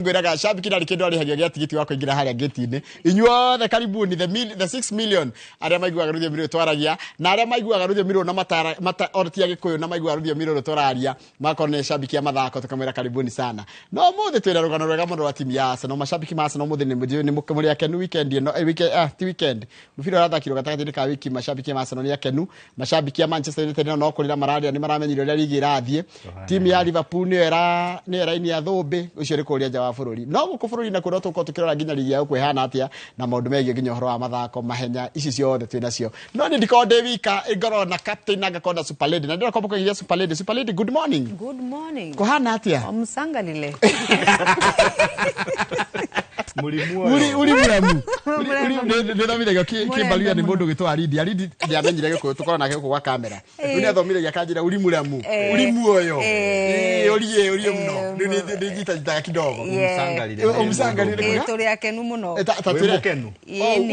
Ngwiraga shabiki nari kindu ari hagia gya tigiti wa kuingira haria gate-ini inyuothe karibuni the 6 million aria maiguaga ruthio miro twaragia na aria maiguaga ruthio miro na mata ortia gikuyu na maiguaga ruthio miro tworaria makone shabiki ya mathako tukamwira karibuni sana no muthe twira rugano rwega muno wa timu ya Arsenal mashabiki ma Arsenal muthe ni mukamuri akenu weekend no ti weekend mufiro rathakiro gatagati ka wiki mashabiki ma Arsenal ni akenu mashabiki ya Manchester United no kurira mararia ni maramenyire ria ligi irathie timu ya Liverpool ni era ini ya thumbi ucio ri kuria ja bururi no guku bururi na kuroto ko tukirora ginya ligi ya kwehana atia na maundu megi ginya horo wa mathako mahenya ici ciothe twinacio no ni ndikonde wika igoro na captain agakonda super lady na ndira komboka ginya super lady good morning kohana atia omsangalile ulimuramu ndamire kimbalia ni mundu gitwa Aridi ndiamenyire gikuyu tukora nake guku kwa kamera ni athomire ya kanjira ulimuramu ulimuoyo orie muno ni njita kidogo umsangalile turi akenu muno mukenu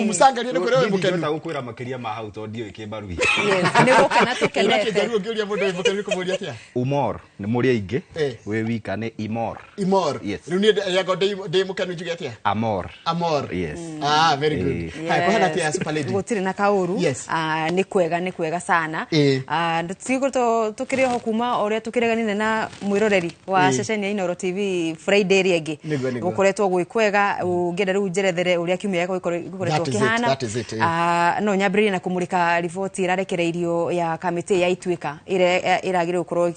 umsangalile ni kure mukenu ta gukwira makiria ma hau to ndio ikimbaru ni gukena tukenete ndio ngiuria mundu mukenu kumuria atia umor ni muri aingi we wika ni imor yes ni yago de mukenu njuge atia amor yes very good hai kohana atia super lady gutire na kauru ni kwega sana tugiko tukire ho kuma oria tukireganine na mwiroreri wa ceceni ya Inoro TV Friday riegi gukoretwo gwikwega ungenda riu njerethere uria kiumia yako ikoretwo kihana no nyambirire na kumurika report irarekereirio ya kamiti ya Ituika iragire gukorwo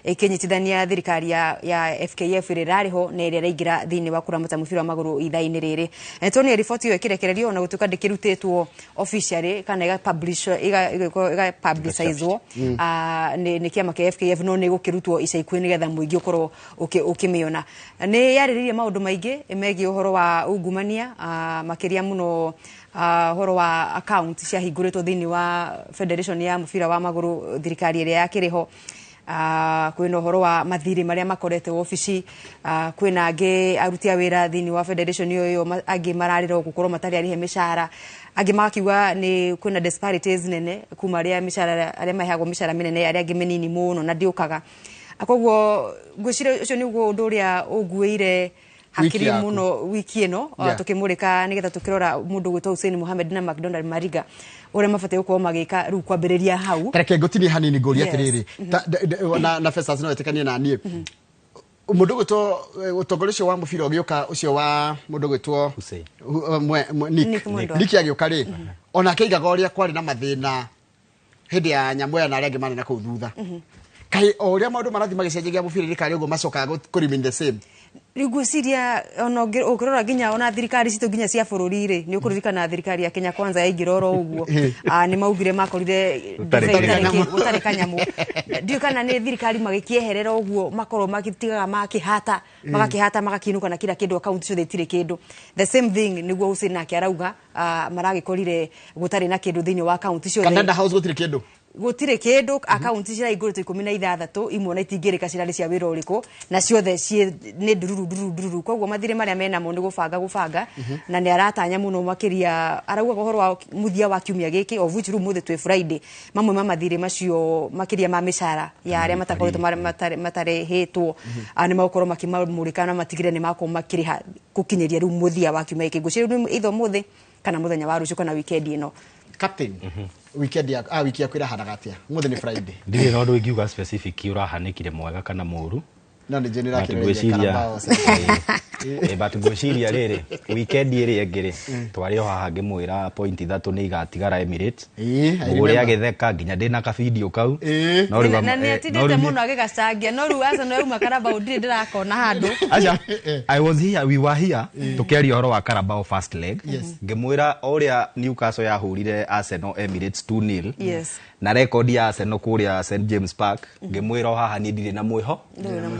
ikinyitithania thirikari ya FKF irariho na iria raigira thini wa kuramata mubira wa maguru ithaini riri Tony report iyo ikirekererio na gutuka ndikirutetwo officially kana iga publicizwo ni kiama kia FKF no ni gukirutwo ica ikuini getha muingi ukorwo ukimiona ni yariririe maundu maingi emegi uhoro wa ungumania makiria muno horo wa account cia hinguritwo thini wa Federation ya mubira wa maguru thirikari iria yakiriho kwina uhoro wa mathiri maria makorete ofici kwina angi aruti a wira thini wa Federation yo angi mararira gukorwo matari arihe mishara angi makiwa ni kwina disparities nene kuma aria mishara aria mahagwo mishara minene aria angi menini muno na ndiukaga akogwo ngwicire ucio ni guo undu uria unguire hakiri muno wiki ino tukimurika nigetha tukirora mundu gwitwa Hussein Mohamed na McDonald Mariga uria mafate gukorwo magika riu kwambiriria hau tareke ngotini hanini ngori atiriri na Festus no etekania na nie mundu gwitwa utongorecio wa mubira ogioka ucio wa mundu gwitwa Hussein Nick agioka ri ona keigaga uria kwari na mathina hindi ya nyamoya na aria ngimana na kuu thutha kai uria maundu marathi magicenjagia mubira rikari ugo macoka ku remain the same Rigwesiria ono ukirora ginya ona thirikari citu ginya cia bururi ri ni ukuririkana thirikari ya Kenya Kwanza yaingiroro uguo ni maugire makorire gutari kanyamu ndio kana ni thirikari magikieherera uguo makorwo magitigaga makihata magakinuka na kila kindu account cio thitire kindu the same thing niguo Hussein nake arauga maragikorire gutari na kindu thini wa account cio Canada House gutire kindu account cia igurite 16 imwe na itingirika cirari cia wira uriku na ciothe ni dururu kogwo mathire maria mena mo ni gubanga na ni aratanya muno makiria arauga gohoro wa muthia wa kiumia giki of which room muthe twi Friday mamwe mathire macio makiria ma mishara ya aria matakoretwo matare hetwo ani makorwo makimamurika na matigire ni mako makiriha gukinyeria riu muthia wa kiumia giki guciru itho muthe kana muthenya wa rucio kana weekend ino captain weekend ya wiki yakwira haragatia muthe ni Friday ndire no ndu ingiuga specific urahanikire mwega kana muru no ni general kireciria but gwiciria riri weekend iri engiri twari o haha ngimwira point 3 ni igatigara Emirates uria agitheka nginya ndina ka video kau no riga na ni atindite muno agigacangia no ru asa no yuma Carabao ndirakona handu I was here we were here tukiaria horo wa Carabao first leg ngimwira uria Newcastle yahurire Arsenal Emirates 2-0 na record ya Arsenal kuria St James Park ngimwira haha ni ndire na mwiho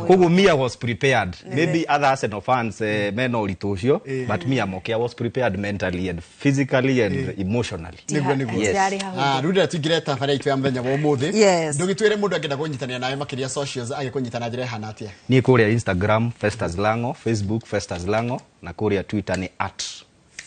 koguo me I was prepared maybe other Arsenal fans men no litocio but me I was prepared mentally and physically and emotionally ruda tigireta fara itu ya mthenya wa umuthi ndugitwire mundu angenda kunyitania nawe makiria socials agikunyitana njira hana atia ni kuria Instagram Festus Lango, Facebook Festus Lango na kuria Twitter ni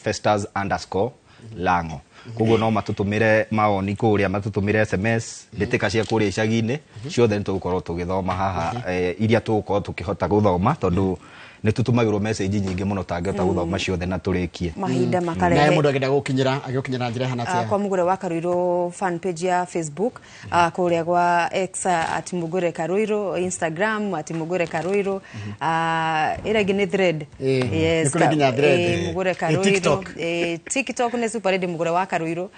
@Festus_Lango koguo no matutumire maoni kuria matutumire SMS Mbĩtĩka cia kuria icagi-ini ciothe nitugukorwo tugithoma haha iria tugukorwo tukihota guthoma tondu nĩ tutumagĩrwo message nyingĩ mũno tangĩhota gũthoma ciothe na tũrĩkie mahinda na makarehe mũndũ agenda gũkinyĩra njĩra hana tia kwa Mugure wa Karuiro fan page ya Facebook kũrĩa gwa X @Mugure Karuiro, Instagram @Mugure Karuiro, ĩrĩa nĩ thread yes nĩ nginya thread Mugure Karuiro, TikTok nĩ super ready Mugure wa Karuiro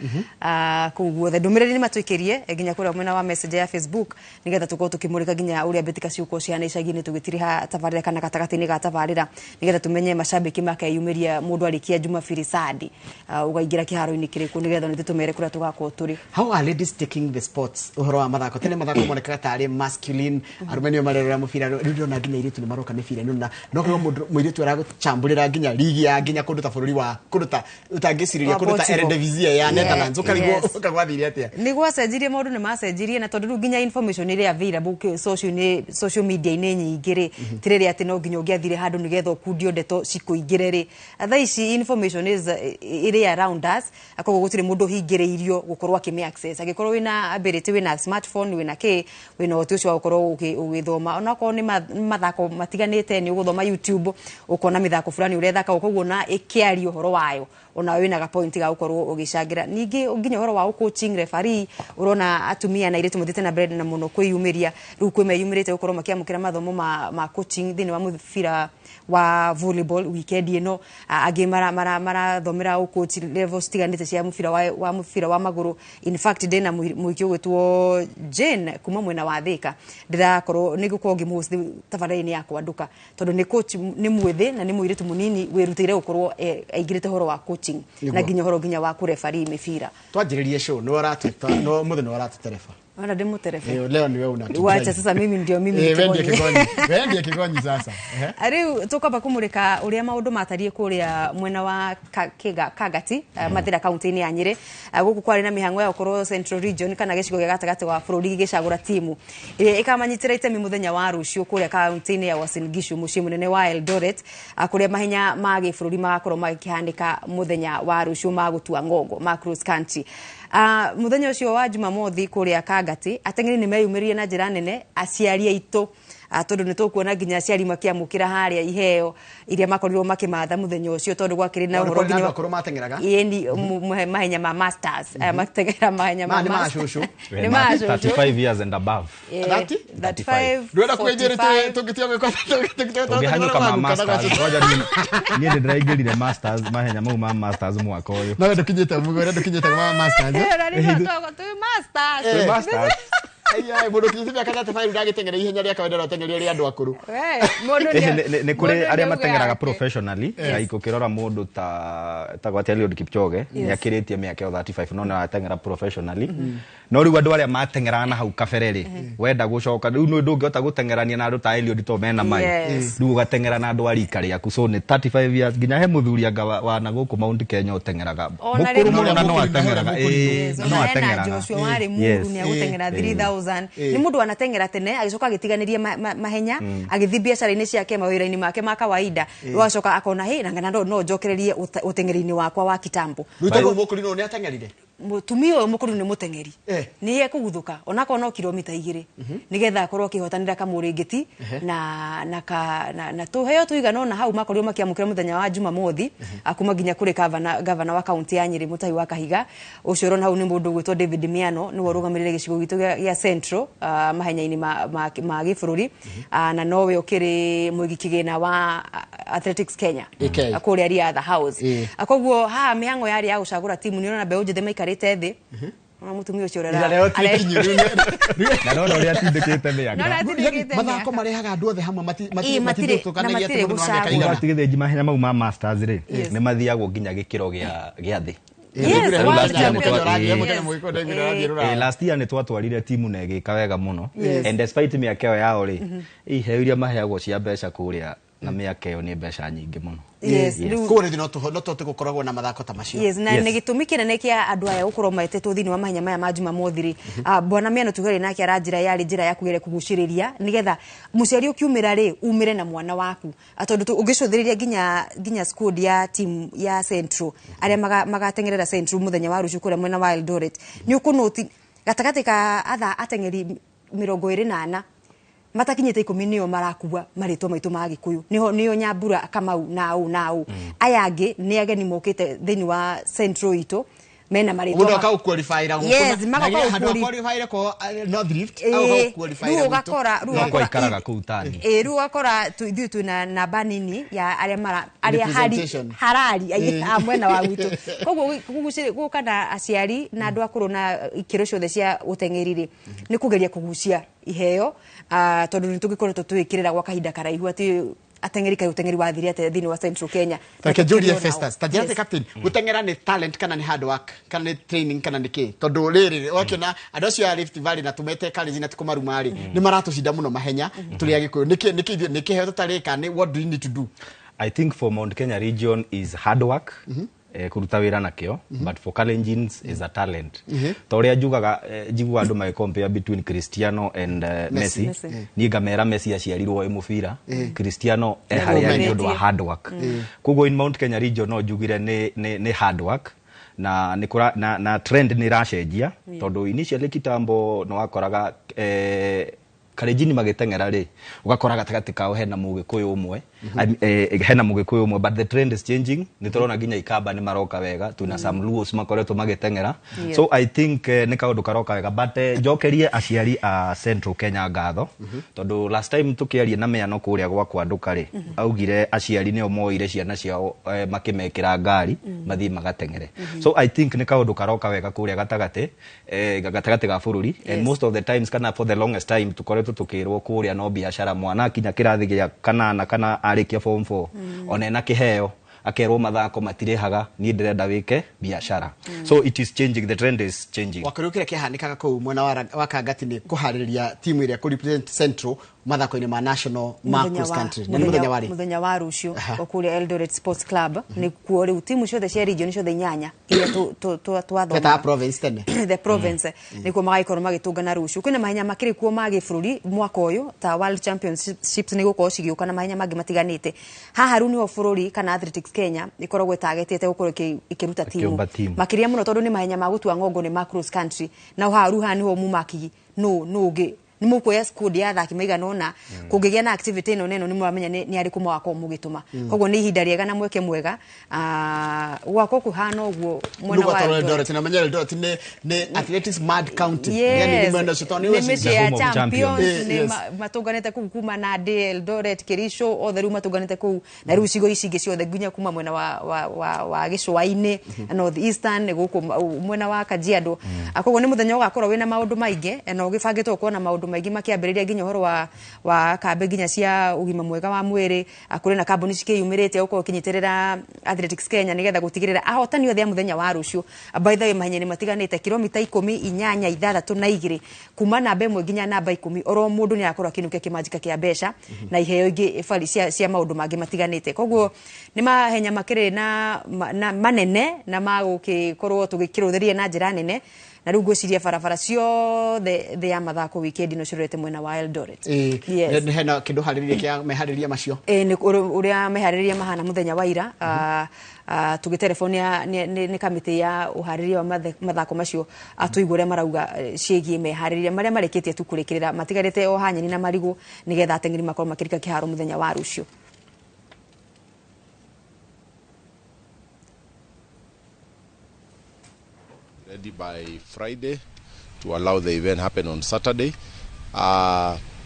kũguo the ndũmĩrĩri nĩ matwĩkĩrie nginya kũrĩa mwena wa message ya Facebook nigetha tukorwo tukimurika nginya ũrĩa mbĩtĩka ciuko ciana icagi-inĩ tũgĩtiriha tabarĩra kana gatagatĩ-inĩ ga tabarĩra nigetha tumenye macambĩki makeyumĩria mũndũ arikia Jumapili Sadi ugaingira kiharo-inĩ kĩrĩkũ nigetha nĩ tũtumere kũrĩa tũgakorwo tũrĩ. How are ladies taking the sports ũhoro wa mathako tene mathako monekaga tarĩ masculine arumenio marerera mũbira rĩu ndona nginya iritu nĩ maroka mĩbira ĩno na no kwa mũiritu aragũchambũrĩra nginya ligi ya nginya kũndũ ta bũrũri wa kũndũ ta ũtangĩcirĩria kũndũ ta Eredivisie ya Netherlands ũkagwathire atĩa nĩ gwacenjirie maũndũ nĩ macenjirie na tondũ nginya information ĩrĩa available social media-inĩ nyingĩ rĩ tirĩrĩ atĩ no nginya ũngĩathire handũ nigetha ũkundio ndeto cikũingĩre rĩ thaa ici information is area around us akoguo gũtirĩ mũndũ hingĩrĩirio gũkorwo akĩme access angĩkorwo wĩna ability wĩna smartphone wĩna wĩna ũhoti ũcio wa gũkorwo ũgĩthoma onakorwo nĩ mathako matiganĩte nĩ ũgũthoma YouTube ũkona mĩthako fulani ũrethaka koguo na ĩkĩario ũhoro wayo ona wĩna ga point ga gũkorwo ũgĩcangira ningĩ nginya ũhoro wa coaching referee urona atumia na iretu muthite na bread na muno kwĩyumĩria rĩu kwĩmeyumĩrĩte gũkorwo makiamũkĩra mathomo ma coaching thĩinĩ wa mũbira wa volleyball weekend ĩno angĩ marathomera coach levels tiganĩte cia mũbira wa magũrũ in fact ndĩna mũiki ũgwĩtwo Jane kuma mwena wa Thika ndĩrakorwo nĩ gũkorwo ngĩmũhost tabarĩra-inĩ yakwa nduka tondũ nĩ coach nĩ mwĩthĩ na nĩ mũirĩtu mũnini wĩrutĩire gũkorwo aingĩrĩte horo wa coaching na nginya horo nginya wa kũreferee mĩbira twanjĩrĩrie show no aratuta no mũthenya waratuterefa Wana demo terefe. Leo ni wewe unatupa. Wacha sasa mimi ndio mimi Wewe kigonyi sasa. Ariu tukoba kumurika uria maundu matariye kuria mwena wa Kagati Mathira county-ini ya Nyeri guku kwari na mihango ya ukorwo Central Region kana gicigo gya gatagati wa bururi gicagura timu ikamanyitira itemi muthenya wa rucio kuria county-ini ya Uasin Gishu mucii munene wa Eldoret kuria mahenya ma gibururi magakorwo makihandika muthenya wa rucio magutua ngongo ma cross country. Muthenya ucio wa Jumamothi kuria Kagati atengeri ni meyumirie na njira nene aciari aitu tondu ni tukuona nginya aciari makiamukira haria iheo iria makorirwo makimatha muthenya ucio tondu gwakiri na uhoro nginya bakuru matengeraga yendi mahenya ma masters matengera mahenya ma masters ni mashushu 35 years and above 35 ndwenda kuenjerete tungitia gwikwa tungihanyuka ma masters ngoja ni ndiraingirire masters mahenya mau ma masters mwaka uyu no ndukinyite mugore ndukinyite ma masters masters ai mundu kinyithia kana tabai ndagitengera ihenya ria kawaida na tengeri ria andu akuru ni kuri aria matengeraga professionally iko kirora mundu ta gwati Eliud Kipchoge ni akiritie miaka 35 no na atengera professionally no riu andu aria matengera na hau kabereri wenda gucoka riu no ndungihota gutengerania na andu ta Eliud to mena mai riu ugatengera na andu arika riaku so ni 35 years nginya he muthuria wa na guku Mount Kenya utengeraga mukuru muno no atengeraga no atengeraga Joshua wari muru ni agutengera 3000 ni mundu anatengera tene agicoka agitiganiria mahenya agithi biacara-ini ciake mawira-ini make ma kawaida wacoka akona he na no njokererie utengeri-ini wakwa wa kitambo ruto mukuru no ni atengerire mutumio mukuru ni mutengeri ni ye kuguthuka onako no kilomita 2 nigetha akorwo kihotanira kamuringiti na tuheo tuigana na hau makorio makiamukira muthenya wa Jumamothi akuma nginya kuri governor wa county ya Nyeri Mutai wa Kahiga ucoro na hau ni mundu gwitwo David Miano ni warugamirire gicigo gitu ya Central mahenya-ini ma gifururi na nowe ukiri mwigi kigina wa Athletics Kenya akuria ria the house akoguo ha mihango yari ya gucagura timu ni ona beuje thema ikarite thi mutumia ucio rara na no ria tindikite miaka mathako marehaga andu othe hamwe matithukanagia ati mundu no akaigana atigithe mahenya mau ma masters ri ni mathiagwo nginya gikiro gia thi last year ni twatwarire timu na igika wega muno and despite miaka yo yao ri iheo iria maheagwo cia mbeca kuria na miaka yo ni mbeca nyingi muno kore no to gukoragwo na mathako ta macio na ni gitumi kinene kia andu aya gukorwo maetetwo thini wa mahenya maya ma Jumamothi ri bwana Miano tugere nake aranjira yari njira ya kugere kuguciriria nigetha muciari ukiumira ri umire na mwana waku atondu ungicuthiriria ginya squad ya team ya Central aria magatengerera Central muthenya wa rucio kure mwena wa Eldoret ni ukunoti gatagati ka atha atengeri 24 matakinyite 10 nio marakua maritwa maitu ma Gikuyu niho Nyambura Kamau nau aya angi ni ageni mokite thini wa Central ito mena maritwa mudo ka qualify ra yes magako qualify ko North Rift au qualify ra ruo ikaraga kutani ruo akora tu na namba nini ya aria harari amwena wa witu koguo gukana aciari na andu akuru na ikiro ciothe cia uteng'eriri ni kugeria kugucia iheo tondu nitugikoretwo twikirira gwa kahinda karaihu ati ateng'eri kai uteng'eri wa thiri ate thini wa Central Kenya take Julia Festus tajate captain guteng'era ni talent kana ni hard work kana ni training kana ni ki tondu riri wakiona andu acio ya Rift Valley na tumete college na tikumaruma ri ni maratucinda muno mahenya tuli Agikuyu niki heo tutarika ni what do you need to do? I think for Mount Kenya region is hard work kuruta wira nakio but for Kalenjins is a talent toria njugaga njigua andu mai compare between Cristiano and Messi ni ngamera Messi aciarirwo mubira Cristiano haria ni undu wa hard work kugo in Mount Kenya region no njugire ni hard work na trend ni racenjia tondu initially kitambo no wakoraga Kalenjini magiteng'era ri ugakora gatagati kao hena Mugikuyu umwe hena Mugikuyu umwe but the trend is changing ni turona ginya ikamba ni maroka wega tuna some Luos makoretwo magiteng'era so I think ni kaundu karoka wega but njokerie aciari a Central Kenya ngatho tondu last time tukiaria na meano kuria gwakwa anduka ri augire aciari nio moire ciana ciao makimekira ngari mathii magateng'ere so I think ni kaundu karoka wega kuria gatagati ga bururi and most of the times kana for the longest time tukirwo kuria no biashara mwana kinya kirathi gya kana arikia form 4 ona na kiheo akerwo mathako matirehaga ni ndirenda wike biashara so it is changing, the trend is changing. Wakurukira kihanikaga ko mwena wa Kangati ni kuhariria timu iria ku represent Central mathako-ini ma national cross country ni muthenya wa rucio okuri Eldoret Sports Club ni kuo riu timu ciothe cia region ciothe inyanya iria twathoma province tene the province ni kuo magaikorwo magitungana rucio kwina mahenya makiri kuo magi bururi mwaka uyu ta World Championships ni gukorwo cigiuka na mahenya magi matiganite haha ru ni o bururi kana Athletics Kenya ikoragwo itagetete gukorwo ikiruta timu makiria muno tondu ni mahenya magutua ngongo ni ma cross country na haha ru hani ho mumaki no ge ni mukoya squad ya thaki maigana ona kungigia na activity ino neno ni mwamenya ni ari kuma wako mugituma koguo ni ihinda riega na mweke mwega gwako kuhana uguo mwena wa Eldoret na menya Eldoret ni athletics mad county yani ni mwenda shotoni wa champions ni matunganete kuma na Eldoret Kerisho otheru matunganete ku na riu cigo ici ingi ciothe gunya kuma mwena wa Gicua-ini North Eastern guku mwena wa Kajiado koguo ni muthenya ugakorwo wina maundu maingi na ugibangitwo kuona maundu maigi makiambiriria ginya horo wa kambe ginya cia ugima mwega wa mwiri akuri na kambuni cikiyumirite uko kinyitirira Athletics Kenya nigetha gutigirira ahotani othe muthenya wa rucio by the way mahenya ni matiganite kilomita 10 inyanya 6 na 2 kuma namba 1 ginya namba 10 oro mundu ni akorwo kinuke kimanjika kia besha na iheo ingi fali cia maundu mangi matiganite koguo ni mahenya makiri na manene na magukikorwo tugikiruthiria na njira nene na riu gwiciria barabara ciothe ya mathako weekend no cirete mwena wa Eldoret ni hena kindu haririria kia mehariria macio ni uria mehariria mahana muthenya wa ira tugitelefonia ni kamiti ya uhariria wa mathako macio atuigure marauga ciegi mehariria maria mareketie tu kurikirira matigarite o hanyeni na marigu nigetha ateng'eri makorwo makirika kiharo muthenya wa rucio. Ready by Friday to allow the event happen on Saturday.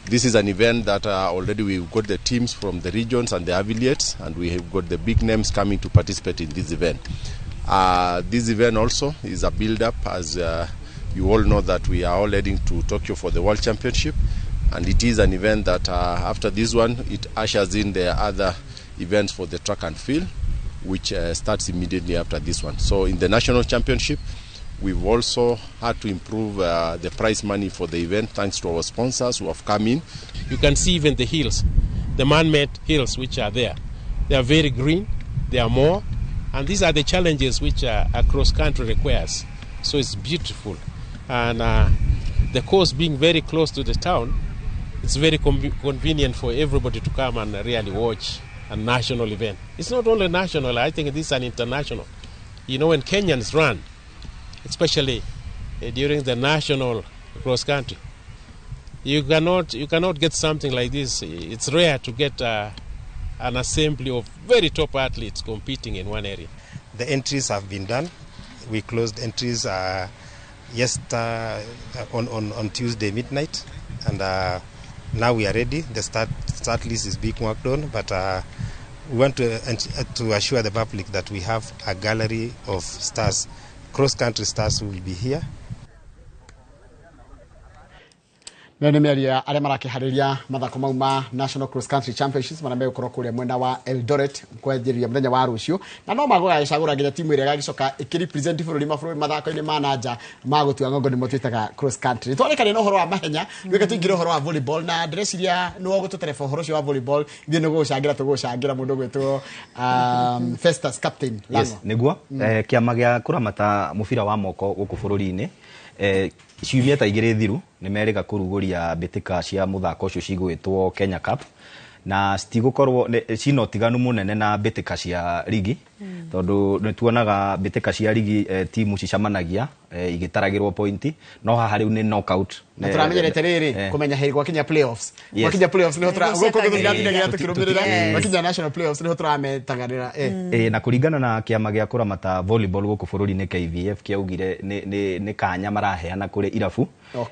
This is an event that already we've got the teams from the regions and the affiliates, and we have got the big names coming to participate in this event. This event also is a build-up, as you all know that we are all heading to Tokyo for the World Championship, and it is an event that after this one, it ushers in the other events for the track and field, which starts immediately after this one. So in the National Championship, we've also had to improve the prize money for the event thanks to our sponsors who have come in. You can see even the hills, the man-made hills which are there. They are very green, they are more, and these are the challenges which a cross-country requires. So it's beautiful. And the course being very close to the town, it's very convenient for everybody to come and really watch a national event. It's not only national, I think this is an international. You know, when Kenyans run, especially during the national cross country, You cannot get something like this. It's rare to get an assembly of very top athletes competing in one area. The entries have been done. We closed entries on Tuesday midnight, and now we are ready. The start list is being worked on, but we want to assure the public that we have a gallery of stars, cross-country stars who will be here. Nene meria arĩa marakĩharĩria mathako mau ma National Cross Country Championships marĩa megũkorwo kũrĩa mwena wa Eldoret kwanjĩrĩria mũthenya wa rũciũ na no magũgagĩcagũra nginya timu ĩrĩa ĩgagĩcoka ĩkĩrepresent bũrũri mathako-inĩ ma nanja ma gũtua ng'ongo nĩmo twĩtaga cross country. Twarĩkania na ũhoro wa mahenya nĩweka tũingĩre ũhoro wa volleyball na ndĩreciria nĩwe ũgũtũtereba ũhoro ũcio wa volleyball ithuĩ nĩgũgũcangĩra tũgũcangĩra mũndũ gwĩtwo Festus captain Lango. Yes, nĩguo kĩama gĩa kũramata mũbira wa moko gũkũ bũrũri-inĩ ciumia ta igĩrĩ thiru nĩ merĩga kũrugũria mbĩtĩka cia mũthako ũcio cigwĩtwo Kenya Cup na citigũkorwo cina ũtiganu mũnene na mbĩtĩka cia ligi tondũ nĩ tuonaga mbĩtĩka cia ligi timu cicamanagia igĩtaragĩrwo pointi no haha rĩu nĩ knockout na tũramenyerete rĩrĩ kũmenya hĩrĩ gwakinya playoffs gwakinya playoffs nĩho tũrathiĩ tũkĩrũmĩrĩra gwakinya national playoffs nĩho tũrametaganĩra na kũringana na kĩama gĩa kũramata volleyball gũkũ bũrũri-inĩ KVF kĩaugire nĩ kanya maraheana kũrĩ irabu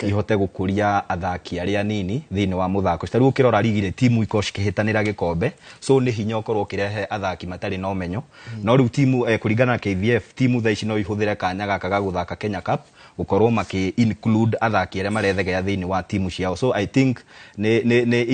ihote gũkũria athaki arĩa nini thĩinĩ wa mũthako rĩu ũkĩrora ligi timu iko cikĩhĩtanĩra gĩkombe so nĩ hinya ũkorwo ũkĩrehe athaki matarĩ na ũmenyo no rĩu timu kũringana na KVF timu thaa ici no ihũthĩre kanya gaka ga gũthaka Kenya Cup gũkorwo makĩ include athaki arĩa marethegea thĩinĩ wa timu ciao so I think nĩ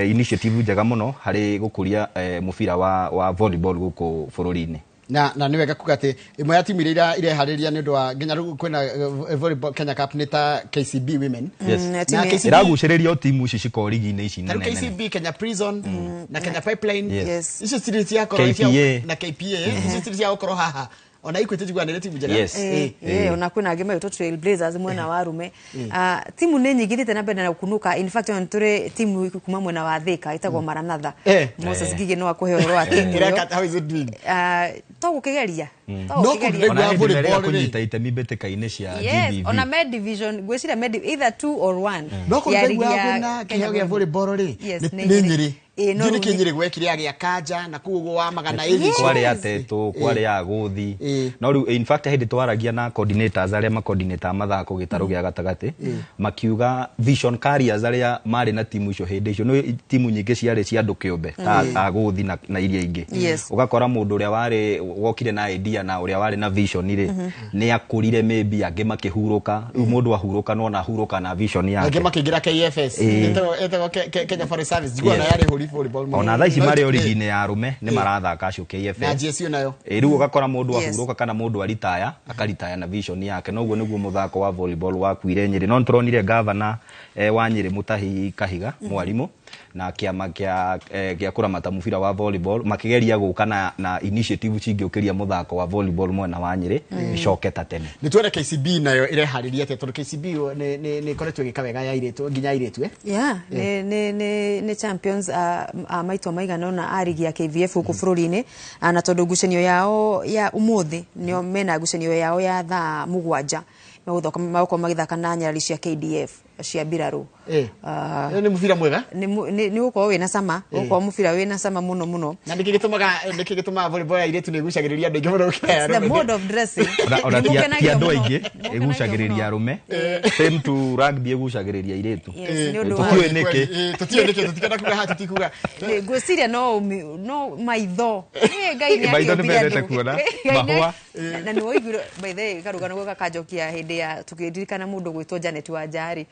initiative njega mũno harĩ gũkũria mũbira wa volleyball gũkũ bũrũri-inĩ na nĩ wega kuga atĩ ĩmwe ya timu iria ireharĩria nĩ ũndũ wa nginya rĩu kwĩna volleyball Kenya Cup nĩ ta KCB women na iragucĩrĩria timu ici ciko ligi-inĩ ici nene KCB Kenya Prison na Kenya Pipeline icio citirĩ cia na KPA icio citirĩ cia gũkorwo haha ona ikwete jigwanire timu njega ona kwĩna angĩ megĩtwo Trail Blazers mwena wa Rume timu nĩ nyingĩ thiĩte na mbere na kunuka in fact on tũrĩ timu kuma mwena wa Thika ĩtagwo Maranatha Moses Gigi no akũhe ũhoro wa timu how is it doing tũgũkĩgeria ona volleyball kũnyita itemi mbĩtĩka-inĩ cia GBV ona med division gwĩciria either 2 or 1 no kũrĩa kĩheo gĩa volleyball rĩ nĩ Nyĩrĩ nĩ Nyĩrĩ gwekire agĩa kanja na kuguo wa magana ĩrĩ kware ya Teto kware ya Gũthi no rĩu in fact hĩndĩ twaragia na coordinators arĩa macoordinate mathako gĩtarũ gĩa gatagatĩ makiuga vision carriers arĩa marĩ na timu icio hĩndĩ icio no timu nyingĩ ciarĩ cia andũ kĩũmbe ta Gũthi na iria ingĩ ũgakora mũndũ ũrĩa warĩ wokire na idea na ũrĩa warĩ na vision rĩ nĩ akũrire maybe angĩ makĩhurũka rĩu mũndũ ahurũka no na hurũka na vision yake angĩ makĩingĩra KFS ĩtagwo Kenya Forest Service jiguana yarĩ volleyball ona thaa ici marĩ origi-inĩ ya Rume nĩ marathaka acio KFS na JSU nayo rĩu ũgakora mũndũ ahurũka kana mũndũ aritaya akaritaya na vision yake noguo nĩguo mũthako wa volleyball wakuire Nyĩrĩ no tũronire governor wa Nyĩrĩ Mutahi Kahiga mwarimũ na kĩama gĩa kũramata mũbira wa volleyball makĩgeria gũka na initiative cingĩũkĩria mũthako wa volleyball mwena wa Nyĩrĩ icoke ta tene nĩ tuone KCB nayo ireharĩria atĩ tondũ KCB nĩ ikoretwo ĩgĩka wega ya airĩtu nginya airĩtu nĩ champions maitwa maigana ona a ligi ya KVF gũkũ bũrũri-inĩ na tondũ ngucanio yao ya ũmũthĩ nĩo mena ngucanio yao ya thaa 7 magũkorwo magĩthaka na nyarari cia KDF cia Mbirarũ nĩ mũbira mwega nĩ gũkorwo wĩna cama gũkorwo mũbira wĩna cama mũno na nĩkĩ gĩtũmaga volleyball ya airĩtu nĩ ĩgucagĩrĩria andũ aingĩ mũno the mode of dressing ona ti andũ aingĩ ĩgucagĩrĩria arũme same to rugby ĩgucagĩrĩria airĩtu tũtiũĩ nĩkĩ tũtikana kuga ha tutikuga ngwĩciria no maitho maitho nĩ mendete kuona mahũa na nĩ woigire by the way karugano gũka kanjokia hĩndĩ ya tũkĩririkana mũndũ gwĩtwo Janet Wanjari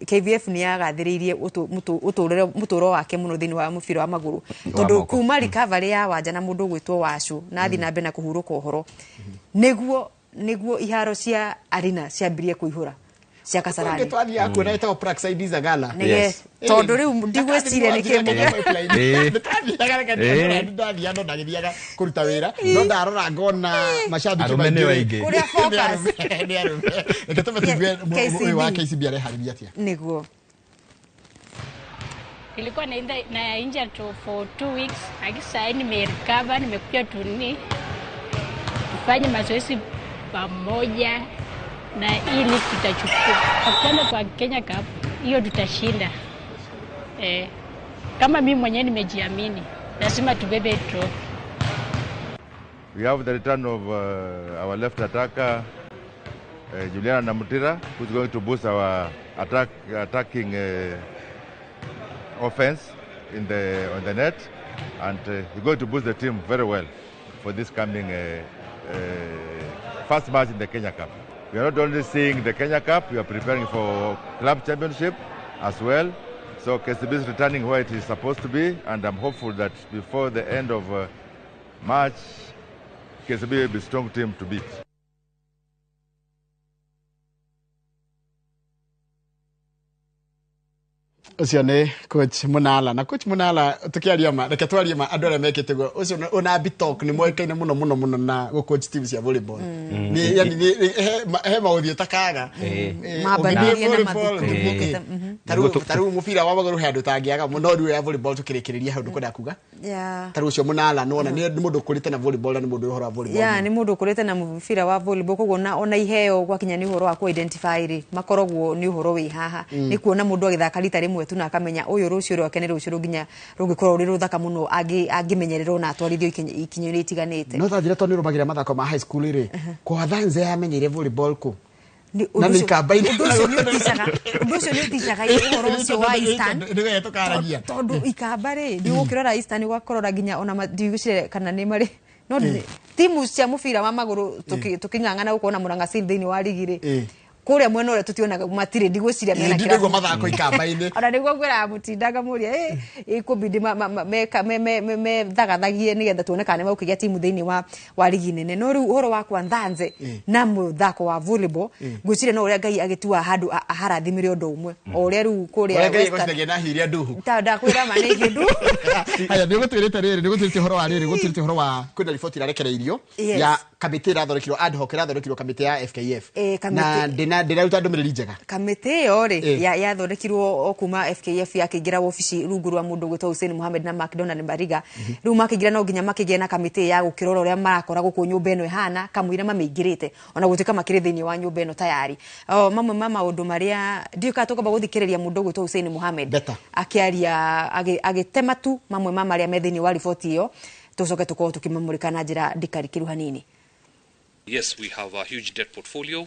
KVF nĩ yagathĩrĩirie mũtũũro wake mũno thĩinĩ wa mũbira wa magũrũ tondũ kuma recovery ya Wanja na mũndũ gwĩtwo Wacu na thiĩ na mbere na kũhurũka ũhoro nĩguo iharo cia arena ciambirie kũihũra cia Kasarani twathia kuona ĩtagwo Praxide Zagala tondũ rĩu ndigwĩciria nĩkĩ ndathiaga no ndagĩthiaga kũruta wĩra no ndarora ngona macambiki maingĩ kũrĩa focus reke tũmetigue mũĩ wa KCB areharĩria atĩa nĩguo nilikuwa na injured for 2 weeks lakini sasa nimerecover nimekuja tuni kufanya mazoezi pamoja na hii league tutachukua. Tukienda kwa Kenya Cup hiyo tutashinda. Kama mimi mwenyewe nimejiamini, lazima tubebe trophy. We have the return of our left attacker, Juliana Namutira, who's going to boost our attacking offense on the net, and he's going to boost the team very well for this coming first match in the Kenya Cup. We are not only seeing the Kenya Cup, we are preparing for club championship as well. So KCB is returning where it is supposed to be, and I'm hopeful that before the end of March, KCB will be a strong team to beat. Ucio nĩ coach Munala na coach Munala tukiaria ma reke twarie ma andũ arĩa mekĩte go ucio ona Mbĩtĩka nĩ moĩkaine mũno na go coach team cia volleyball ni yani he maũthio takaga mambanirie na mathukuru taru mubira wa magũrũ he andũ tangĩaga mũno rĩu ya volleyball tukĩrĩkĩrĩria handũ kwenda kuga taru ucio Munala nona nĩ mũndũ ũkũrĩte na volleyball na nĩ mũndũ ũhoro wa volleyball nĩ mũndũ ũkũrĩte na mubira wa volleyball koguo ona iheo gwakinya nĩ ũhoro wa ku identify ri makoragwo nĩ ũhoro wĩ haha nĩ kuona mũndũ agĩthaka rita rĩmwe tu na akamenya ũyũ rũcio rwake nĩ rũcio rũginya rũngĩkorwo rũrĩ rũthaka mũno angĩmenyererwo na atwarithio ikinyo itiganĩte no thanjĩra to nĩ rũmagĩra mathako ma high school rĩ kwa thanze yamenyeire volleyball ku na nĩ kambaini ũndũ ũcio nĩ ũticaga ũhoro ũcio wa Eastern nĩwe tũkaragia tondũ ikamba rĩ nĩ ũgũkĩrora Eastern ũgakorora nginya ona ndigũcire kana nĩ marĩ no timu cia mũbira wa magũrũ tũkĩng'ang'ana gũkorwo na Murang'a Seal thĩinĩ wa ligi rĩ kuria mwena ule tutionaga matirĩ ndigũciria mena kira ndigwo mathako ikamba-inĩ ona nĩguo ngwĩra mũtindaga mũria ikũbidi me thagathagie nĩgetha tuone kana nĩmaukĩgia timu thĩinĩ wa ligi nene no rĩu ũhoro wa kwa Nthanze na mũthako wa volleyball ngwĩciria no ũrĩa Ngai agĩtua handũ aharathimire ũndũ ũmwe o ũrĩa rĩu kuria Western na hiria nduhu ndakwĩra ma nĩ ndu haya nĩ gũtwĩrĩte rĩrĩ nĩ gũtwĩrĩte ũhoro wa rĩrĩ gũtwĩrĩte ũhoro wa kwenda riboti irarekereirio ya kamĩtĩ ĩrathondekirwo ad hoc ĩrathondekirwo kamĩtĩ ya FKF na ndĩraruta ndũmĩrĩri njega kamĩtĩ ĩyo rĩ yathondekirwo kuma FKF yakĩingĩra ofici rungu rwa mũndũ gwĩtwo Hussein Mohamed na McDonald Mbariga rĩu makĩingĩra no nginya makĩgĩa na kamĩtĩ ya gũkĩrora ũrĩa marakora gũkũ nyũmba ĩno ĩhana kamũira mamĩingĩrĩte ona gũtuĩka makĩrĩ thĩinĩ wa nyũmba ĩno tayari mamwe ma maũndũ marĩa ndiũka tũkamba gũthikĩrĩria mũndũ gwĩtwo Hussein Mohamed akĩaria agĩtema tu mamwe ma marĩa me thĩinĩ wa riboti ĩyo tũcoke tũkorwo tũkĩmamũrĩka na njĩra ndikarikĩru hanini. Yes, we have a huge debt portfolio.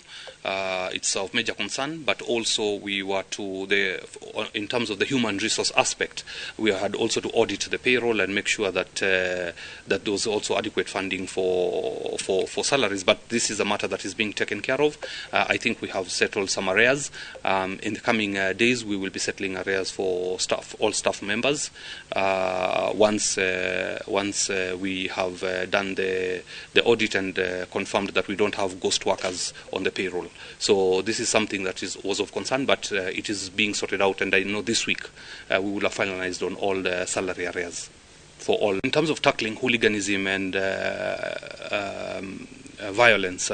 It's of major concern, but also we were in terms of the human resource aspect, we had also to audit the payroll and make sure that that there was also adequate funding for salaries. But this is a matter that is being taken care of. I think we have settled some arrears. In the coming days, we will be settling arrears for all staff members. Once we have done the audit and confirmed that we don't have ghost workers on the payroll. So this is something that was of concern, but it is being sorted out, and I know this week we will have finalized on all the salary areas for all. In terms of tackling hooliganism and violence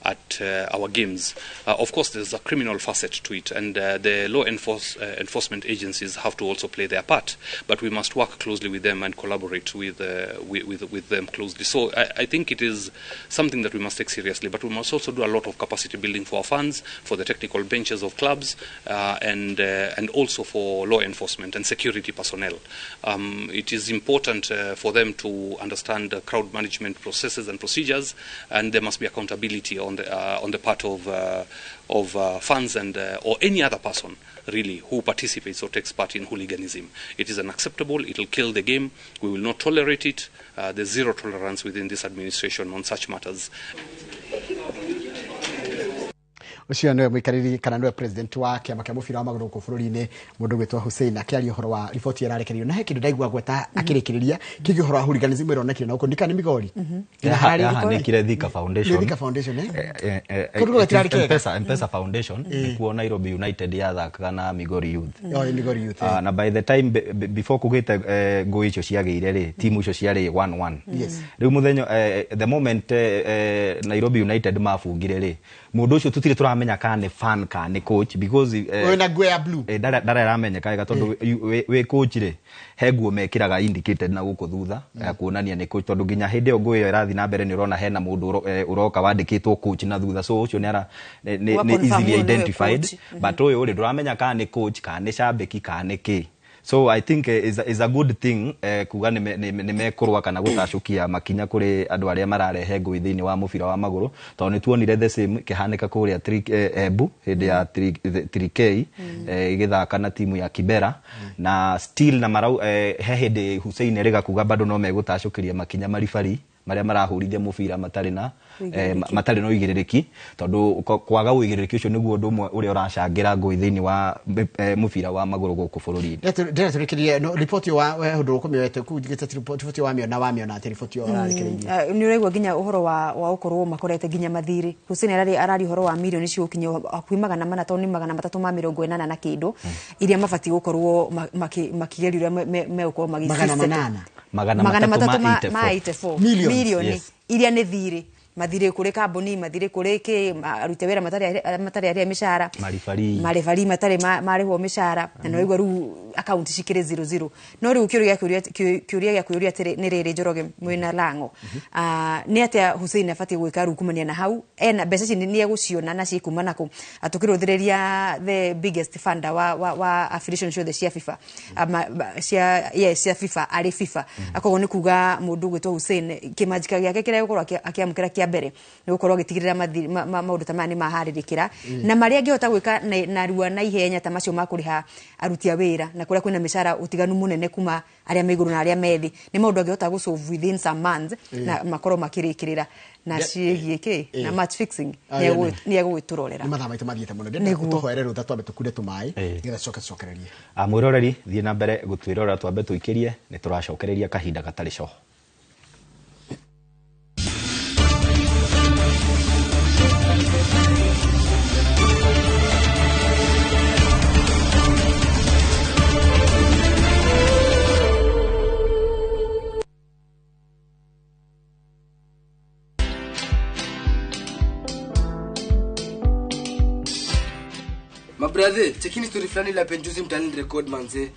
at our games, of course there's a criminal facet to it, and the law enforcement agencies have to also play their part, but we must work closely with them and collaborate with them closely. So I think it is something that we must take seriously, but we must also do a lot of capacity building for our fans, for the technical benches of clubs, and also for law enforcement and security personnel. It is important for them to understand the crowd management processes and procedures, and there must be accountability on the part of fans and or any other person really who participates or takes part in hooliganism. It is unacceptable. It will kill the game. We will not tolerate it. There's zero tolerance within this administration on such matters. Ucio nĩ mũikarĩri kana nĩwe president wa kĩama kĩa mũbira wa magũrũ gũkũ bũrũri-inĩ mũndũ gwĩtwo Hussein akĩaria ũhoro wa riboti ĩrarekereirio na he kĩndũ ndaigua gweta akĩrĩkĩrĩria kĩgiĩ ũhoro wa hooliganism ĩronekire na gũkũ ndika nĩ Migori hanĩkire Thika Foundation M-Pesa Foundation nĩkuo Nairobi United yathakaga na Migori Youth na by the time before kũgĩte ngũĩ icio ciagĩire rĩ timu icio ciarĩ 1-1 rĩu mũthenya the moment Nairobi United mabungire rĩ mũndũ ũcio tũtirĩ ndĩramenya kana nĩ fan kana nĩ coach because wĩna nguo ya blue ndara ramenyeka wega tondũ wĩ coach rĩ he nguo mekĩraga indicated na gũkũ thutha ya kuonania nĩ coach tondũ nginya hĩndĩ ĩyo nguo ĩyo ĩrathiĩ na mbere nĩ ũrona hena mũndũ ũroka wandĩkĩtwo coach na thutha so ũcio nĩ easily identified but ũyũ rĩ ndũramenya kana nĩ coach kana nĩ cambĩki kana nĩ kĩ. So I think is a good thing kuga nĩ mekorwa kana gũtacũkia makinya kũrĩ andũ arĩa mararehe ngũĩ thĩinĩ wa mũbira wa magũrũ tondũ nĩ tuonire the same kĩhanĩka kũrĩa Embu hĩndĩ ya 3K igĩthaka na timu ya Kibera na still na marau he hĩndĩ Hussein Erĩga kuga bado no megũtacũkĩria makinya maribari marĩa marahũrithia mũbira matarĩ na ũigĩrĩrĩki tondũ kwaga ũigĩrĩrĩki ũcio nĩguo ũndũ ũmwe ũrĩa ũracangĩra ngũĩ thĩinĩ wa mũbira wa magũrũ gũkũ bũrũri-inĩ. Ndĩretũrĩkĩrie riboti wa ũndũ ũkũmĩwete kuu njigĩte riboti wamĩona atĩ riboti ũrarĩkĩrĩirie nĩ ũraigua nginya ũhoro wa gũkorwo makorete nginya mathirĩ. Hussein arari ũhoro wa mirioni cigũkinya hakuhĩ 400 toni 380 na kĩndũ iria mabatiĩ gũkorwo makĩgeria megũkorwo magana 384 milioni iria nĩ thirĩ mathirĩ kũrĩ kambuni mathirĩ kũrĩ arute wĩra matarĩ arĩa mĩcara maribari matarĩ marĩhwo mĩcara na no igwa rĩu account cikĩrĩ 00 no rĩu kĩũria gĩa kũria nĩ rĩrĩ Njoroge mwĩna Lang'o nĩ atĩa Hussein abatie gwĩka rukumania na hau ena mbeca ici nĩ egũciona na cikuma nako atukĩrũthĩrĩria the biggest funder wa affiliation ciothe cia FIFA cia FIFA arĩ FIFA akoguo nĩ kuga mũndũ gwĩtwo Hussein kĩmanjika gĩake kĩrĩa gũkorwo akĩamũkĩra kĩa mbere nĩ gũkorwo gĩtigĩrĩra maũndũ ta maya nĩ maharĩrĩkĩra na marĩa angĩhota gwĩka na rua na ihenya ta macio makũrĩha aruti a wĩra na kũrĩa kwĩna mĩcara ũtiganu mũnene kuma arĩa me igũrũ na arĩa methi nĩ maũndũ angĩhota gũsolve within some months na makorwo makĩrĩkĩrĩra na ciĩgiĩ kĩ na match fixing nĩ egũgĩtũrorera nĩ mathaa maitũ mathiĩte mũno ndĩrenda gũtũhoere rũtha twambe tũkure tũmaĩ nĩgetha cokererie mwĩroreri thiĩ na mbere gũtwĩrora twambe tũikĩrie nĩ tũracokereria kahinda gatarĩ coho. Brother, chekini story fulani la penjuzi mtani record manze.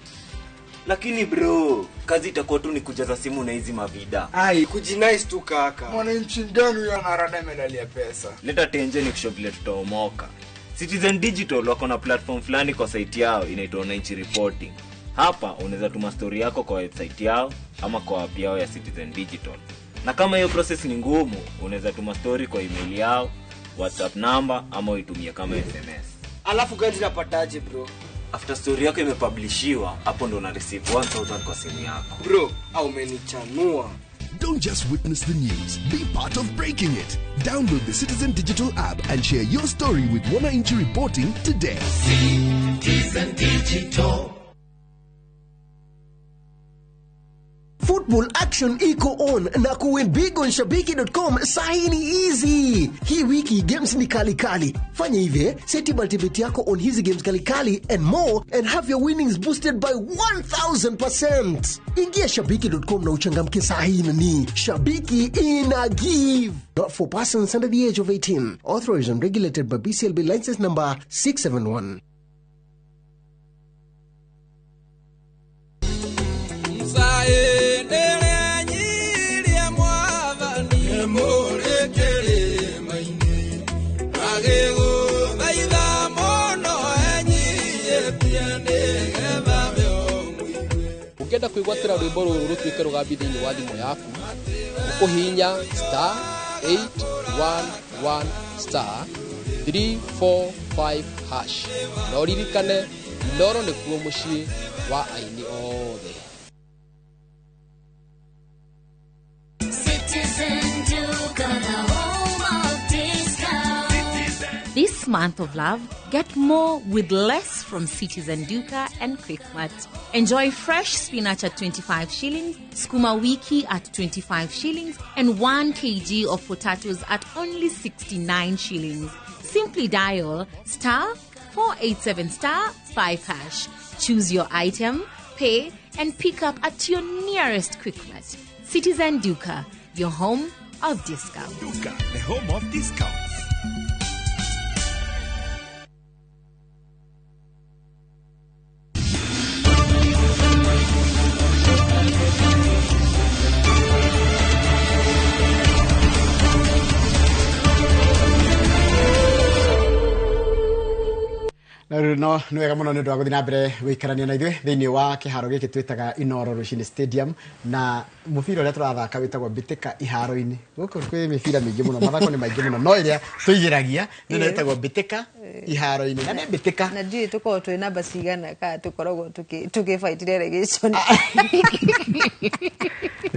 Lakini bro, kazi itakuwa tu ni kujaza simu na hizi mavida. Ai, kujinice tu kaka. Mwananchi gani huyo anarada medalia pesa? Leta tenje ni kusho vile tutaomoka. Citizen Digital wako na platform fulani kwa site yao inaitwa Wananchi Reporting. Hapa unaweza tuma story yako kwa website yao ama kwa app yao ya Citizen Digital. Na kama hiyo process ni ngumu, unaweza tuma story kwa email yao, WhatsApp number ama uitumie kama SMS. Alafu gani napataje bro? After story yako imepublishiwa, hapo ndo una receive 1000 kwa simu yako. Bro, au umenichanua. Don't just witness the news, be part of breaking it. Download the Citizen Digital app and share your story with Wananchi Reporting today. Citizen Digital. Football action iko on na kuwin big on shabiki.com sahini easy. Hii wiki games ni kali kali. Fanya hivi, seti multibet yako on hizi games kali kali and more and have your winnings boosted by 1000%. Ingia shabiki.com na uchangamke sahini ni Shabiki ina give. Not for persons under the age of 18. Authorized and regulated by BCLB license number 671. Ukenda kuigwatira rwimbo ruru rutuike rugambi thiini wa thimu yaku ukuhinya *811*345# na uririkane Ndoro nikuo mucii wa aini othe. This month of love, get more with less from Citizen Duka and Quickmart. Enjoy fresh spinach at 25 shillings, skuma wiki at 25 shillings, and 1 kg of potatoes at only 69 shillings. Simply dial *487*5#. Choose your item, pay, and pick up at your nearest Quickmart. Citizen Duka, your home of discount. Duka, the home of discounts. no nĩ wega mũno nĩ ũndũ wa gũthiĩ na mbere gũikarania na ithuĩ thĩinĩ wa kĩharo gĩkĩ twĩtaga Inooro Rũcinĩ Stadium, na mũbira ũrĩa tũrathaka wĩtagwo Mbĩtĩka iharo-inĩ. Gũkũ kwĩ mĩbira mĩingĩ mũno, mathako nĩ maingĩ mũno, no ĩrĩa tũigĩragia nĩ ĩtagwo Mbĩtĩka iharo-inĩ, na nĩ mbĩtĩka. Na ndiũĩ tũkorwo twĩ namba cigana ka tũkoragwo tũkĩfight relegation.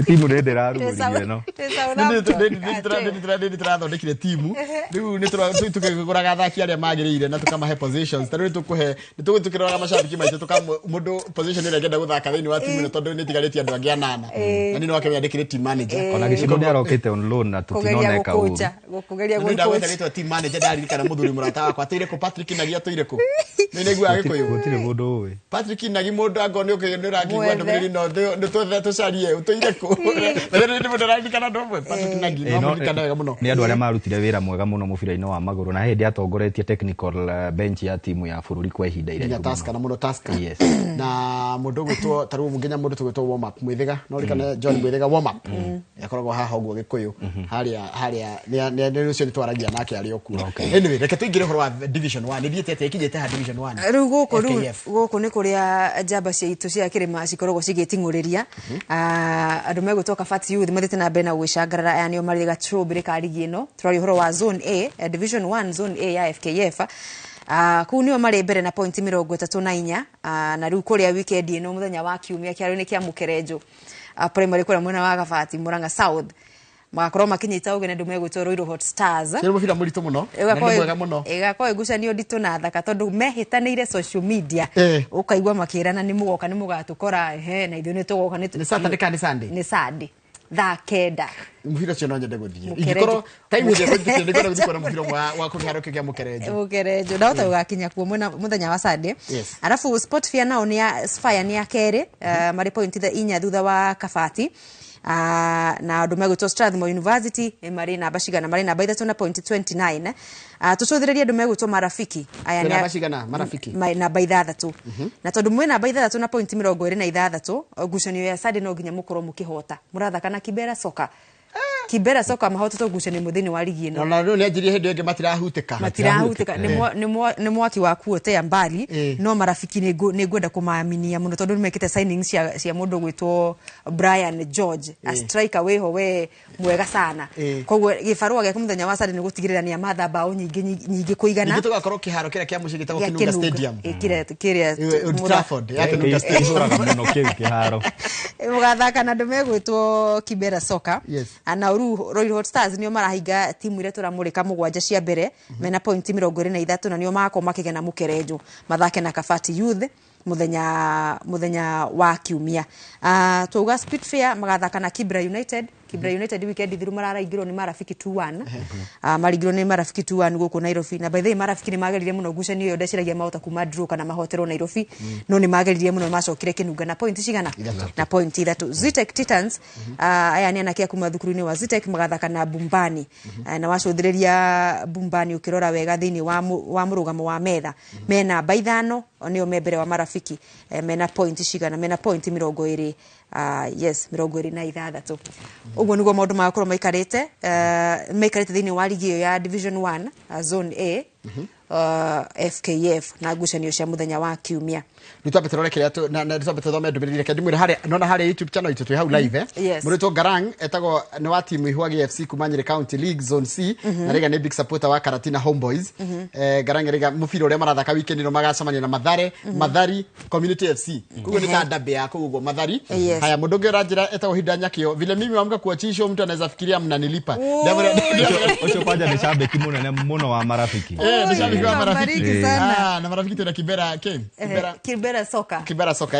Timu nĩ ndĩrarugũrire no. Nĩ tũrathondekire timu rĩu nĩ tũkĩgũraga athaki arĩa magĩrĩire na tũkamahe positions. Tarĩu nĩ tũgũtukĩrora macambĩki maitũ mũndũ position ĩrĩa angĩenda gũthaka thĩinĩ wa timu ĩno, tondũ nĩ tigarĩtie andũ angĩ 8 na nĩ wake wĩandĩkire team manager. Ona gĩcigo nĩ arokĩte on loan na tũtinoneka ũru. Gũkũgeria gũkũca team manager ndaririkana mũthuri mũrata wakwa atĩire kũ Patrick Nagi atũire kũ. Nĩ nĩguo agĩkũyũ. Gũtirĩ mũndũ ũĩ. Patrick Nagi mũndũ angoni ũkĩnĩ ũrangĩigua ndũmĩrĩri no nĩ twethe tũcarie ũtũire kũ. Nĩ mũndũ ũrarikana ndũmwe Patrick Nagi no mũrikana wega mũno. Nĩ andũ arĩa marutire wĩra mwega mũno mũbira-inĩ wa magũrũ, na hĩndĩ atongoretie technical bench ya timu ya bũrũri kwa ihinda iraihu. Taska na mũno Taska. Na mũndũ gwĩtwo tarĩu nginya mũndũ tũgwĩtwo warm up Mwĩthĩga, no rikana John Mwĩthĩga warm up yakoragwo haha ũguo Gĩkũyũ harĩa nĩ ũcio nĩ twaragia nake arĩ okuo. Anyway, reke tũingĩre ũhoro wa Division 1. Nĩ thiĩte atĩa ikinyĩte ha Division 1? Rĩu gũkũ nĩ kũrĩa njamba ciitũ cia kĩrĩma cikoragwo cigĩting'ũrĩria. Andũ megũtwo Kabati Youth mathiĩte na mbere na gwĩcangarara, aya nĩo marĩ gatũrũmbĩ ka ligi ĩno. Tũrari ũhoro wa Zone A, Division 1 Zone A ya FKF. Kũu nĩo marĩ mbere na point 34 na rĩu kũrĩa weekend ĩno mũthenya wa kiumia kĩharo-inĩ kĩa Mũkerenjo primary kũrĩa mwena wa Kabati Murang'a South magakorwo makinyita ũgeni andũ megũtwo Royal Hot Stars. Nĩ mũbira mũritũ mũno na nĩ mwega mũno. Ĩgakorwo ĩgucanio nditũ na thaka tondũ mehĩtanĩire social media, ũkaigua makĩrana nĩ mũgoka nĩ mũgatũkora na ithuĩ nĩ tũgoka nĩ Saturday kana Sunday? Nĩ Sunday thaa 9. Mũbira ũcio no nyende gũthiĩ. Ingĩkorwo time ĩrĩa ngũthiĩ nĩ gũthiĩ kuona mũbira wa kũharo kĩa Mũkerenjo. Ndahota gũgakinya kuo mũthenya wa Sunday. Alafu Sport Fair nao nĩ ya Spire nĩ ya kerĩ marĩ point 4 thutha wa Kabati. Na andũ megũtwo Strathmore University marĩ namba cigana, marĩ namba 3 na point 29. Tũcũthĩrĩrie andũ megũtwo Marafiki, aya namba cigana Marafiki namba 6. Na tondũ mwĩ namba 3 na point 26 ngucanio ya Sunday no nginya mũkorwo mũkĩhota. Mũrathaka na Kibera Soka. Kibera Soka mahotetwo ngucanio mũthenya wa ligi ĩno. Na rĩu nĩ anjirie hĩndĩ ĩngĩ matirahutĩka. Nĩ mwaki wa kuotea mbali, no Marafiki nĩ ngwenda kũmaaminia mũno tondũ nĩ mekĩte signings cia mũndũ gwĩtwo Brian George, a striker wĩho we mwega sana. Koguo gĩbarũa gĩake mũthenya wa Sunday nĩ gũtigĩrĩra nĩ amatha mbaũ nyingĩ kũigana. Ningĩ tũgakorwo kĩharo kĩrĩa kĩa mũciĩ gĩtagwo Kinunga Stadium. Kĩrĩa Old Trafford ya Kinunga Stadium mũno kĩu kĩharo. Mũgathaka na andũ megwĩtwo Kibera Soka. Na Royal Hot Stars nĩo marahinga timu iria tũramũrĩka mũgwanja cia mbere mena point 23 na nĩo magakorwo makĩgĩa na Mũkerenjo mathake na Kabati Youth muthenya wa kiumia. Twauga Sport Fair magathaka na Kibra United. Kibra United weekend thiru mararaingirwo ni Marafiki 2-1. Marigirwo ni Marafiki 2-1 gũkũ Nairobi, na by the way Marafiki ni mageririe mũno ngucanio iyo ndeciragia mahota kuma draw kana mahoterwo Nairobi, no ni mageririe mũno macokire Kinunga na point cigana na point 3. Zitek Titans aya ni anake kuma thukuru-inĩ wa Zitek magathaka na Bumbani, na wacothĩrĩria Bumbani ukirora wega thĩinĩ wa mũrugamo wa metha mena 5 nĩo membere wa Marafiki mena point cigana, mena point 20 26. Ũguo nĩguo maũndũ magakorwo maikarĩte thĩinĩ wa ligi iyo ya Division 1 Zone A FKF na ngucanio cia muthenya wa kiumia. Nitwambe turorekerea na nitwambe tuthome ndũmĩrĩri reke ndimwĩre harĩa YouTube channel itu twĩ hau live mũrĩtwo Garang etagwo nĩ wa timu Ihwagi FC kuma Nyeri County League Zone C na rega nĩ big supporter wa Karatina Homeboys. Garang rega mũbira ũrĩa marathaka weekend ĩno magacemania na Mathari Community FC. Kuguo nĩ ta dabe ya kuguo Mathari. Haya mũndũ ũngĩ ũranjĩra etagwo Hinda Nyakio, vile mimi wamka kuachisho mtu anaweza fikiria mnanilipa. Ũcio kwanja nĩ shabiki mũno wa Marafiki. Nĩ shabiki wa Marafiki sana. Na Marafiki tuna Kibera Soka. Kibera Soka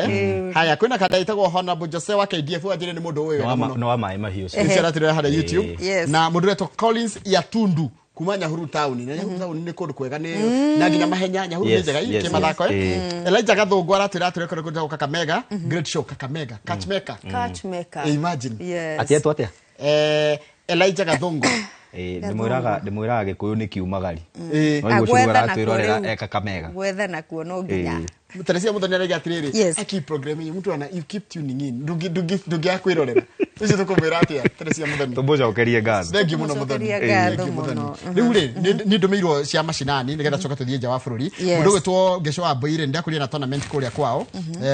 Haya kwĩna kada itagwo Honorable Jose wa KDF ajire nĩ mũndũ ũyũ no wa maĩ mahiũ. Nĩ tũrĩa harĩa YouTube na mũndũ wetwo Collins Yatundu kuma Nyahuru town. Na Nyahuru town nĩ kũndũ kwega nĩ na nginya mahenya Nyahuru nĩ njega iki mathako Elijah Gathũngũ aratwĩra kũrĩa Kakamega Great Show Kakamega Catchmaker imagine atietwo atia Elijah Gathũngũ ndimwiraga Gĩkũyũ nĩ kiumagari no igũcugara atwĩrorera Kakamega gwetha na kuo no nginya Teresia Muthoni arega atiriri I keep programming mtu ana you keep tuning in ndungi akwirorera ici tukumira atia Teresia Muthoni tumucokerie ngatho thengi muno Muthoni riu ri ni ndumirwo cia macinani nigetha coka tuthie nja wa bururi mundu gwitwo Gesho wa Boire ndakuria na tournament kuria kwao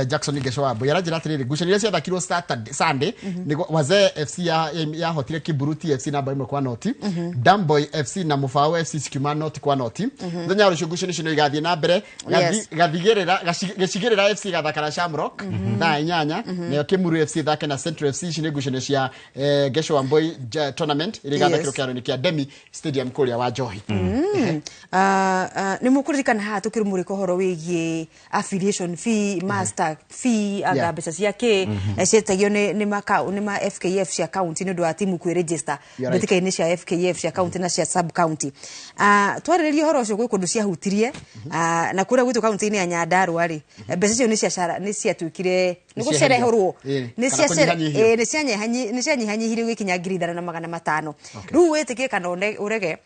Jackson Gesho wa Boire aranjira atiriri ngucanio cia thakirwo Sunday nigo Wazee FC ya hotire Kiburuti FC na 1-0 Damboy FC na Mufao FC sikiuma not kwa noti thenya rucio ngucanio cino igathie na mbere gathigirira gicigirira FC gathakara Shamrock na inyanya nayo Kimuru FC thake na Central FC cine ngucanio cia Gesho wa Boy tournament iri gathakirwo kiaro-ini kia Demi Stadium kuria wa Johi ni mukuririkana ha tukirumuri kohoro wigie affiliation fee master fee aga mbeca ciake cietagio ni ma FKF cia county ni ndu wa timu kwi register Mbĩtĩka-inĩ cia FKF cia county na cia sub county twarĩrĩria horo ucio gwĩ kundu cia hutirie na kuria gwitu county-inĩ ya Nyandarua ri mbeca cio ni cia twikire ni gucerehorwo ni cia nyihanyihirio gwikinya 3,500 riu witikie kana urege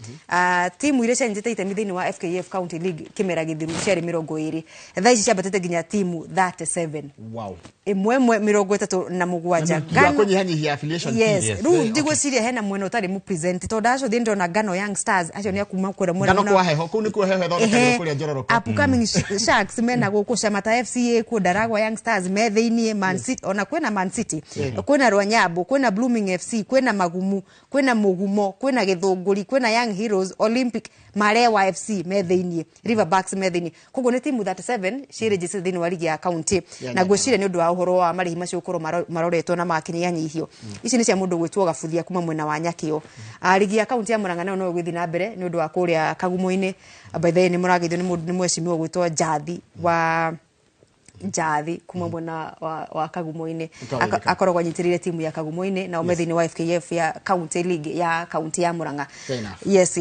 timu ile cenjete itemi thiini wa FKF County League kimera githiru ciari 20 thaa ici ciambatite nginya timu 37 wow imwe 37 gano kunyihanyihia affiliation yes riu ndigwiciria hena mwena utari mu present to ndaco thi ndona Ngano Young Stars acio ni akuma kwera mwena Ngano kwa heho kuu ni kwa heho thondeka kuria Njororoko upcoming Sharks mena guku Shamata FCA ku Ndaragwa Young Stars me thiini Man City ona kwena Man City kwena Rwanyambo kwena Blooming FC kwena Magumu kwena Mugumo kwena Githunguri kwena Young Heroes Olympic Marewa FC me thiini Riverbacks me thiini koguo ni timu 37 ciregister thiini wa ligi ya county na gwiciria ni undu wa uhoro wa marihi macio ukoro maroretwo na makinyanyihio ici ni cia mundu gwitwo Gabuthia kuma mwena wa Nyakio ligi ya county ya Murang'a no gwithi na mbere ni undu wa kuria Kagumo-ini by the way ni murageithio ni mweshimiwa gwitwo Njathi kuma mwena wa Kagumo-ini akoragwo anyitirire timu ya Kagumo-ini na umethini wa FKF ya county league ya county ya Murang'a yes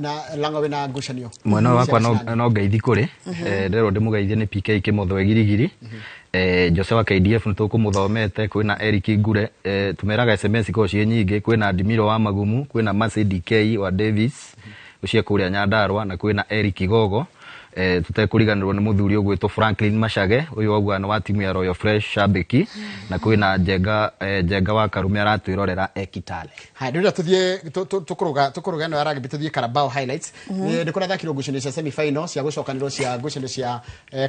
na lango wina ngucanio mwena wakwa no ngeithi kuri ndero ndimugeithie ni PK Kimotho Egirigiri Jose wa KDF ntukumuthomete kwina Eric Ngure tumeraga SMS ko cie nyingi kwina Admiro wa Magumu kwina Mercy DK wa Davis ucie kuria Nyandarua na kwina Eric Gogo tutekuriganirwo ni muthuri ogwitwo Franklin Machage uyu ogwana wa timu ya Royal Fresh Shabiki na kwina Jenga wa Karume aratwirorera Ekitale ndio tuthie tukuruga no aragbi tuthie Carabao highlights ni kuna thakiro ngucanio cia semi finals cia gucokanirwo cia ngucanio cia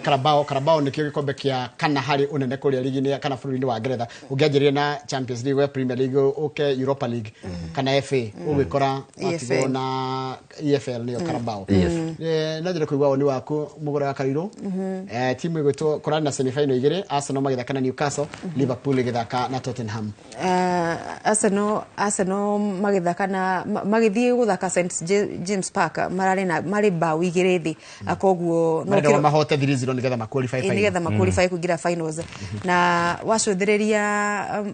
Carabao ni kio gikombe kia kana hari unene kuria ligi-ini kana bũrũri-inĩ wa Ngeretha ungianjiria na Champions League Premier League Europa League kana FA ugikora atigo na EFL ni Carabao no njire kuigwa ni waku mugore wa Kairũ timu igwitwo kurana na semi final igire Arsenal magithaka na Newcastle Liverpool igithaka na Tottenham Arsenal magithaka na magithie guthaka St James Park mari bao igire thi akoguo no kiro mahote 3-0 nigetha ma qualify final nigetha ma qualify kugira finals na wacuthiriria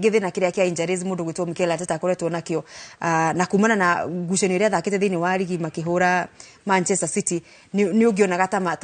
githina kiria kia injuries mundu gwitwo Mikel Arteta akoretwo nakio na kumana na ngucanio iria thakite thiini wa ligi makihura Manchester City ni ungiona gatama